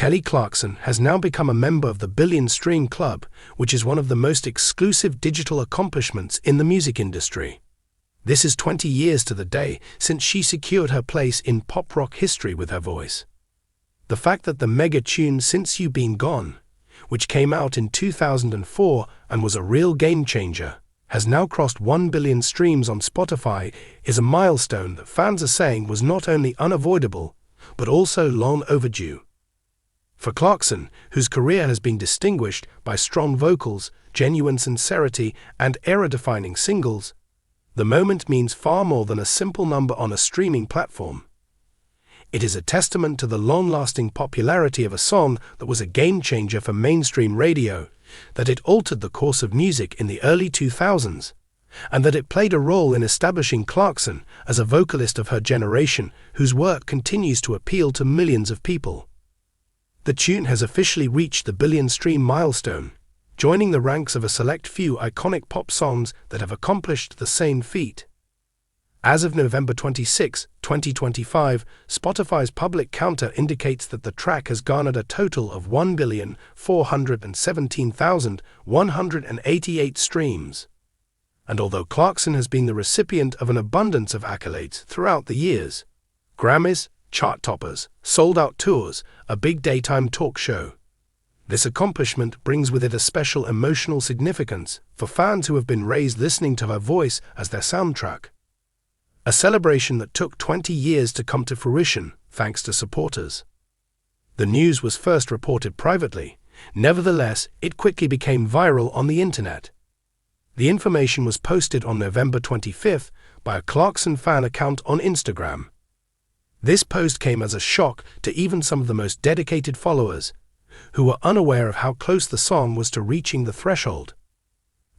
Kelly Clarkson has now become a member of the Billion Stream Club, which is one of the most exclusive digital accomplishments in the music industry. This is 20 years to the day since she secured her place in pop rock history with her voice. The fact that the mega tune Since You Been Gone, which came out in 2004 and was a real game changer, has now crossed 1 billion streams on Spotify is a milestone that fans are saying was not only unavoidable, but also long overdue. For Clarkson, whose career has been distinguished by strong vocals, genuine sincerity, and era-defining singles, the moment means far more than a simple number on a streaming platform. It is a testament to the long-lasting popularity of a song that was a game-changer for mainstream radio, that it altered the course of music in the early 2000s, and that it played a role in establishing Clarkson as a vocalist of her generation whose work continues to appeal to millions of people. The tune has officially reached the billion-stream milestone, joining the ranks of a select few iconic pop songs that have accomplished the same feat. As of November 26, 2025, Spotify's public counter indicates that the track has garnered a total of 1,417,188 streams. And although Clarkson has been the recipient of an abundance of accolades throughout the years — Grammys, chart toppers, sold-out tours, a big daytime talk show — this accomplishment brings with it a special emotional significance for fans who have been raised listening to her voice as their soundtrack. A celebration that took 20 years to come to fruition, thanks to supporters. The news was first reported privately. Nevertheless, it quickly became viral on the internet. The information was posted on November 25th by a Clarkson fan account on Instagram. This post came as a shock to even some of the most dedicated followers, who were unaware of how close the song was to reaching the threshold.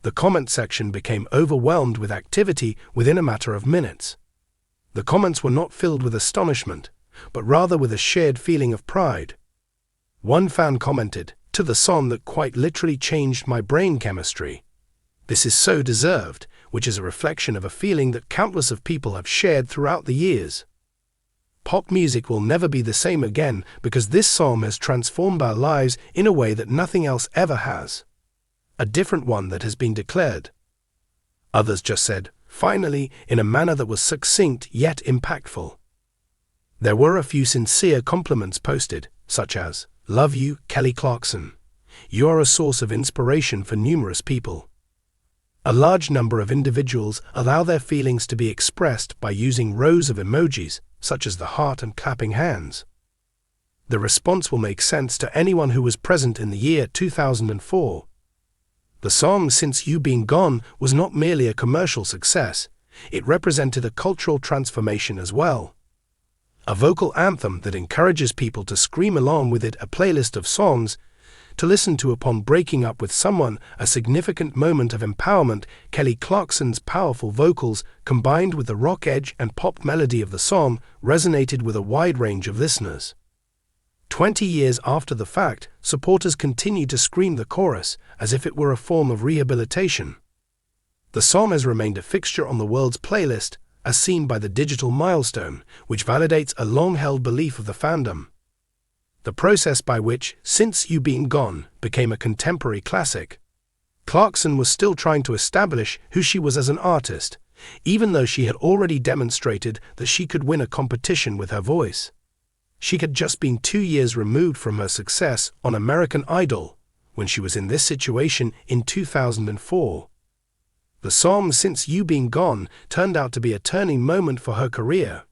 The comment section became overwhelmed with activity within a matter of minutes. The comments were not filled with astonishment, but rather with a shared feeling of pride. One fan commented, "To the song that quite literally changed my brain chemistry. This is so deserved," which is a reflection of a feeling that countless of people have shared throughout the years. Pop music will never be the same again because this song has transformed our lives in a way that nothing else ever has. A different one that has been declared. Others just said, "Finally," in a manner that was succinct yet impactful. There were a few sincere compliments posted, such as, "Love you, Kelly Clarkson. You are a source of inspiration for numerous people." A large number of individuals allow their feelings to be expressed by using rows of emojis, such as the heart and clapping hands. The response will make sense to anyone who was present in the year 2004. The song Since You Been Gone was not merely a commercial success, it represented a cultural transformation as well. A vocal anthem that encourages people to scream along with it, a playlist of songs to listen to upon breaking up with someone, a significant moment of empowerment. Kelly Clarkson's powerful vocals, combined with the rock edge and pop melody of the song, resonated with a wide range of listeners. 20 years after the fact, supporters continue to scream the chorus as if it were a form of rehabilitation. The song has remained a fixture on the world's playlist, as seen by the digital milestone, which validates a long-held belief of the fandom. The process by which Since You Been Gone became a contemporary classic. Clarkson was still trying to establish who she was as an artist, even though she had already demonstrated that she could win a competition with her voice. She had just been 2 years removed from her success on American Idol when she was in this situation in 2004. The song Since You Been Gone turned out to be a turning moment for her career.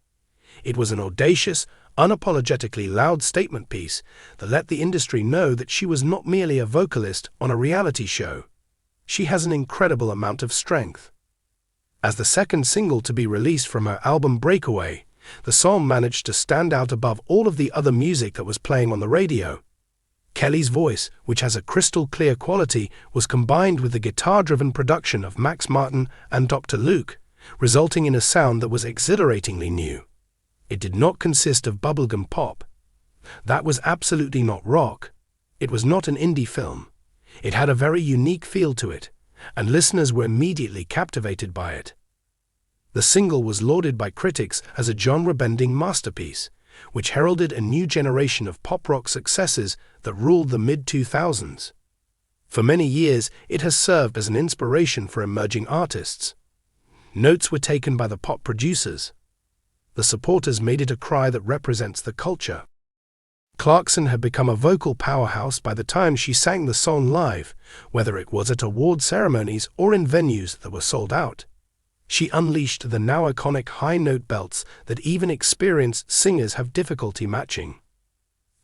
It was an audacious, unapologetically loud statement piece that let the industry know that she was not merely a vocalist on a reality show. She has an incredible amount of strength. As the second single to be released from her album Breakaway, the song managed to stand out above all of the other music that was playing on the radio. Kelly's voice, which has a crystal-clear quality, was combined with the guitar-driven production of Max Martin and Dr. Luke, resulting in a sound that was exhilaratingly new. It did not consist of bubblegum pop. That was absolutely not rock. It was not an indie film. It had a very unique feel to it, and listeners were immediately captivated by it. The single was lauded by critics as a genre-bending masterpiece, which heralded a new generation of pop-rock successes that ruled the mid-2000s. For many years, it has served as an inspiration for emerging artists. Notes were taken by the pop producers. The supporters made it a cry that represents the culture. Clarkson had become a vocal powerhouse by the time she sang the song live, whether it was at award ceremonies or in venues that were sold out. She unleashed the now iconic high-note belts that even experienced singers have difficulty matching.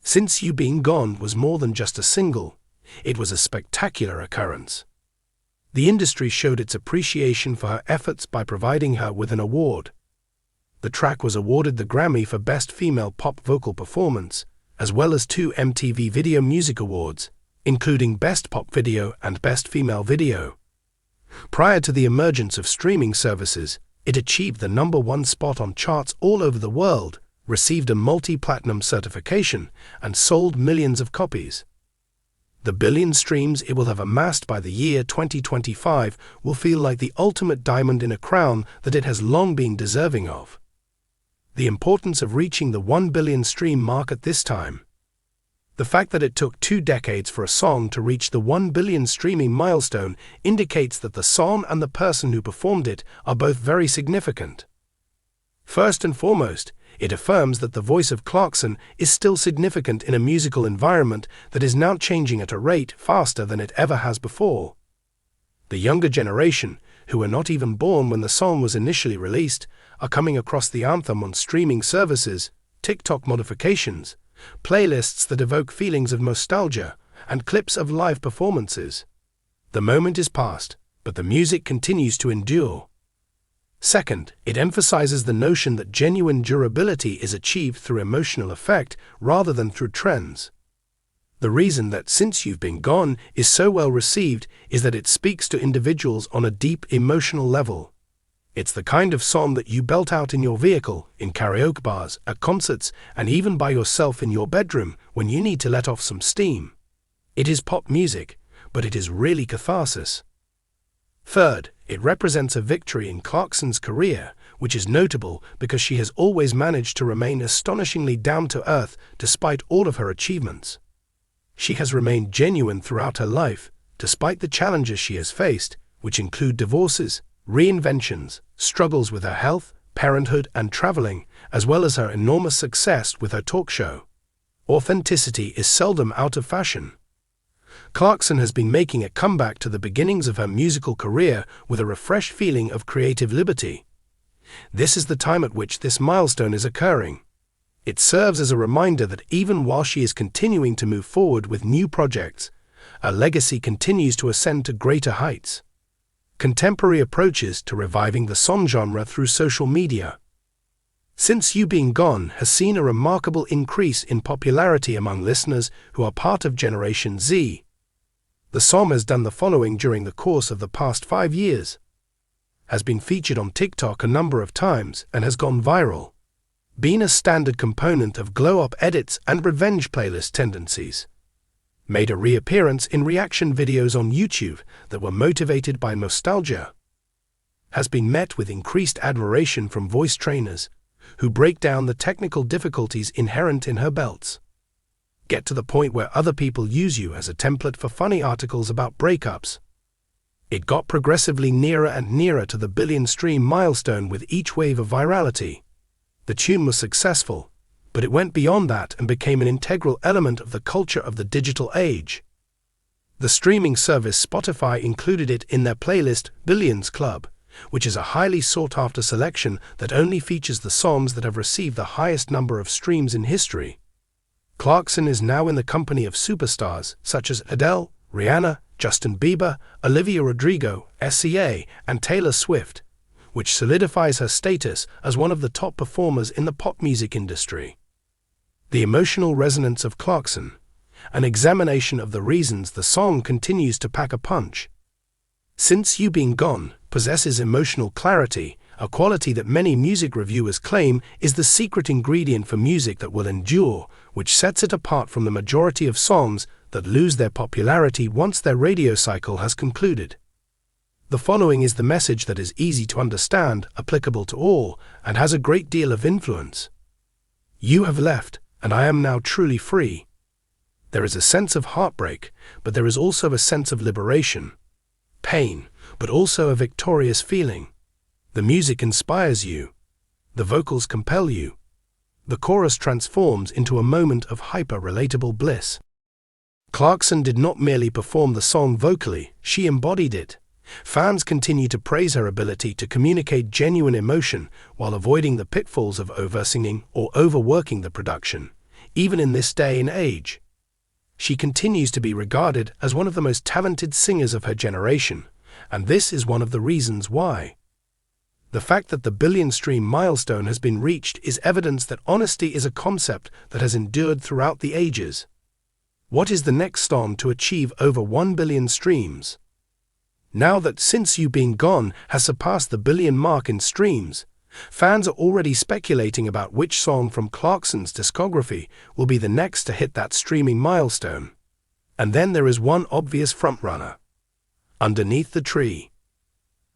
Since You Been Gone was more than just a single, it was a spectacular occurrence. The industry showed its appreciation for her efforts by providing her with an award. The track was awarded the Grammy for Best Female Pop Vocal Performance, as well as 2 MTV Video Music Awards, including Best Pop Video and Best Female Video. Prior to the emergence of streaming services, it achieved the #1 spot on charts all over the world, received a multi-platinum certification, and sold millions of copies. The billion streams it will have amassed by the year 2025 will feel like the ultimate diamond in a crown that it has long been deserving of. The importance of reaching the 1 billion stream mark at this time. The fact that it took 2 decades for a song to reach the 1 billion streaming milestone indicates that the song and the person who performed it are both very significant. First and foremost, it affirms that the voice of Clarkson is still significant in a musical environment that is now changing at a rate faster than it ever has before. The younger generation, who were not even born when the song was initially released, are coming across the anthem on streaming services, TikTok modifications, playlists that evoke feelings of nostalgia, and clips of live performances. The moment is past, but the music continues to endure. Second, it emphasizes the notion that genuine durability is achieved through emotional effect rather than through trends. The reason that Since You've Been Gone is so well received is that it speaks to individuals on a deep emotional level. It's the kind of song that you belt out in your vehicle, in karaoke bars, at concerts, and even by yourself in your bedroom when you need to let off some steam. It is pop music, but it is really catharsis. Third, it represents a victory in Clarkson's career, which is notable because she has always managed to remain astonishingly down-to-earth despite all of her achievements. She has remained genuine throughout her life, despite the challenges she has faced, which include divorces, reinventions, struggles with her health, parenthood, and traveling, as well as her enormous success with her talk show. Authenticity is seldom out of fashion. Clarkson has been making a comeback to the beginnings of her musical career with a refreshed feeling of creative liberty. This is the time at which this milestone is occurring. It serves as a reminder that even while she is continuing to move forward with new projects, her legacy continues to ascend to greater heights. Contemporary approaches to reviving the song genre through social media. Since You Been Gone has seen a remarkable increase in popularity among listeners who are part of Generation Z. The song has done the following during the course of the past 5 years. Has been featured on TikTok a number of times and has gone viral. Been a standard component of glow-up edits and revenge playlist tendencies. Made a reappearance in reaction videos on YouTube that were motivated by nostalgia. Has been met with increased admiration from voice trainers, who break down the technical difficulties inherent in her belts. Get to the point where other people use you as a template for funny articles about breakups. It got progressively nearer and nearer to the billion-stream milestone with each wave of virality. The tune was successful, but it went beyond that and became an integral element of the culture of the digital age. The streaming service Spotify included it in their playlist Billions Club, which is a highly sought-after selection that only features the songs that have received the highest number of streams in history. Clarkson is now in the company of superstars such as Adele, Rihanna, Justin Bieber, Olivia Rodrigo, SCA, and Taylor Swift, which solidifies her status as one of the top performers in the pop music industry. The emotional resonance of Clarkson, an examination of the reasons the song continues to pack a punch. Since You Been Gone possesses emotional clarity, a quality that many music reviewers claim is the secret ingredient for music that will endure, which sets it apart from the majority of songs that lose their popularity once their radio cycle has concluded. The following is the message that is easy to understand, applicable to all, and has a great deal of influence. You have left, and I am now truly free. There is a sense of heartbreak, but there is also a sense of liberation. Pain, but also a victorious feeling. The music inspires you. The vocals compel you. The chorus transforms into a moment of hyper-relatable bliss. Clarkson did not merely perform the song vocally, she embodied it. Fans continue to praise her ability to communicate genuine emotion while avoiding the pitfalls of oversinging or overworking the production, even in this day and age. She continues to be regarded as one of the most talented singers of her generation, and this is one of the reasons why. The fact that the billion-stream milestone has been reached is evidence that honesty is a concept that has endured throughout the ages. What is the next song to achieve over 1 billion streams? Now that Since You Been Gone has surpassed the billion mark in streams, fans are already speculating about which song from Clarkson's discography will be the next to hit that streaming milestone. And then there is one obvious frontrunner: Underneath the Tree.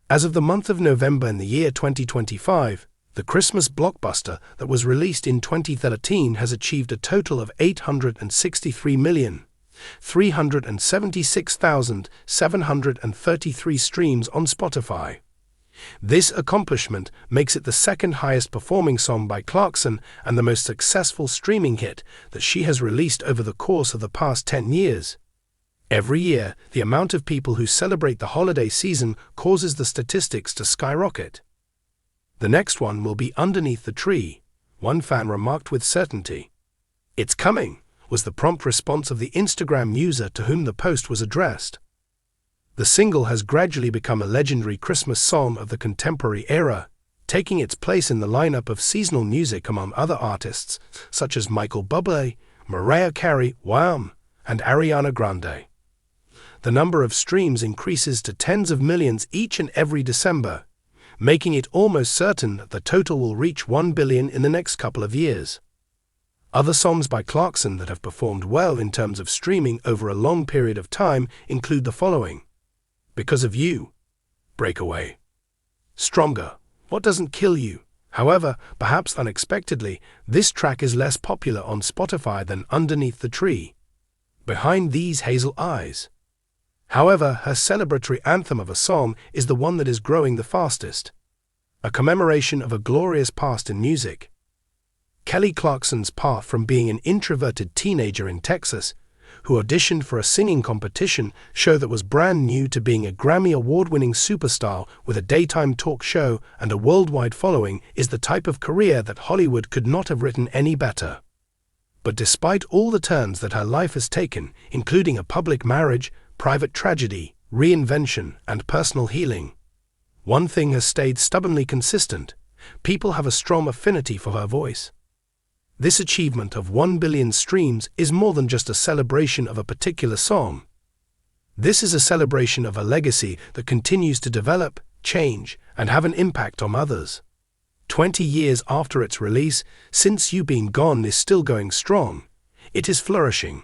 As of the month of November in the year 2025, the Christmas blockbuster that was released in 2013 has achieved a total of 863,376,733 streams on Spotify. This accomplishment makes it the second highest performing song by Clarkson and the most successful streaming hit that she has released over the course of the past 10 years. Every year, the amount of people who celebrate the holiday season causes the statistics to skyrocket. The next one will be Underneath the Tree, one fan remarked with certainty. "It's coming," was the prompt response of the Instagram user to whom the post was addressed. The single has gradually become a legendary Christmas song of the contemporary era, taking its place in the lineup of seasonal music among other artists such as Michael Bublé, Mariah Carey, Wham, and Ariana Grande. The number of streams increases to tens of millions each and every December, making it almost certain that the total will reach 1 billion in the next couple of years. Other songs by Clarkson that have performed well in terms of streaming over a long period of time include the following: Because of You, Breakaway, Stronger, What Doesn't Kill You. However, perhaps unexpectedly, this track is less popular on Spotify than Underneath the Tree, Behind These Hazel Eyes. However, her celebratory anthem of a song is the one that is growing the fastest, a commemoration of a glorious past in music. Kelly Clarkson's path from being an introverted teenager in Texas, who auditioned for a singing competition show that was brand new, to being a Grammy award-winning superstar with a daytime talk show and a worldwide following, is the type of career that Hollywood could not have written any better. But despite all the turns that her life has taken, including a public marriage, private tragedy, reinvention, and personal healing, one thing has stayed stubbornly consistent: people have a strong affinity for her voice. This achievement of 1 billion streams is more than just a celebration of a particular song. This is a celebration of a legacy that continues to develop, change, and have an impact on others. 20 years after its release, Since You Been Gone is still going strong. It is flourishing.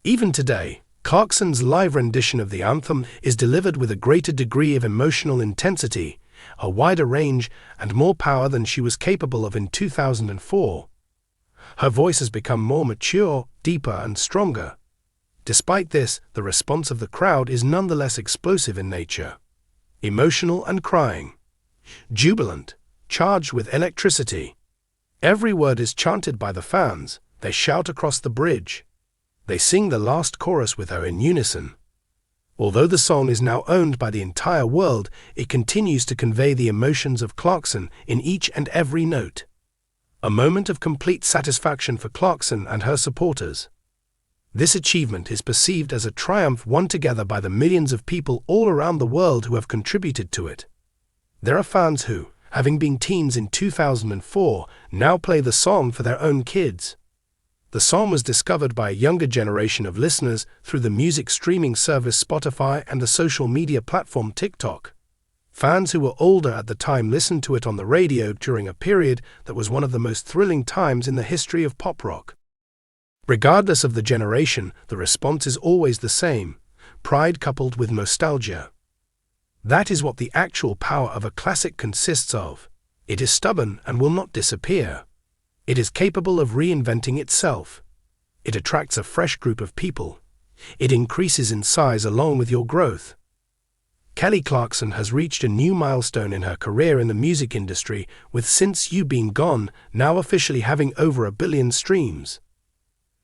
Even today, Clarkson's live rendition of the anthem is delivered with a greater degree of emotional intensity, a wider range, and more power than she was capable of in 2004. Her voice has become more mature, deeper, and stronger. Despite this, the response of the crowd is nonetheless explosive in nature. Emotional and crying. Jubilant, charged with electricity. Every word is chanted by the fans. They shout across the bridge. They sing the last chorus with her in unison. Although the song is now owned by the entire world, it continues to convey the emotions of Clarkson in each and every note. A moment of complete satisfaction for Clarkson and her supporters. This achievement is perceived as a triumph won together by the millions of people all around the world who have contributed to it. There are fans who, having been teens in 2004, now play the song for their own kids. The song was discovered by a younger generation of listeners through the music streaming service Spotify and the social media platform TikTok. Fans who were older at the time listened to it on the radio during a period that was one of the most thrilling times in the history of pop rock. Regardless of the generation, the response is always the same: pride coupled with nostalgia. That is what the actual power of a classic consists of. It is stubborn and will not disappear. It is capable of reinventing itself. It attracts a fresh group of people. It increases in size along with your growth. Kelly Clarkson has reached a new milestone in her career in the music industry, with Since You Been Gone now officially having over 1 billion streams.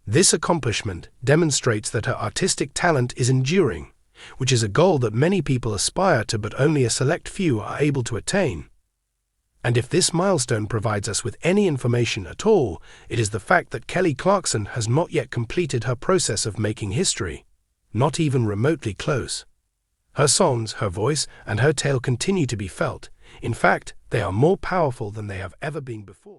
This accomplishment demonstrates that her artistic talent is enduring, which is a goal that many people aspire to but only a select few are able to attain. And if this milestone provides us with any information at all, it is the fact that Kelly Clarkson has not yet completed her process of making history, not even remotely close. Her songs, her voice, and her tale continue to be felt. In fact, they are more powerful than they have ever been before.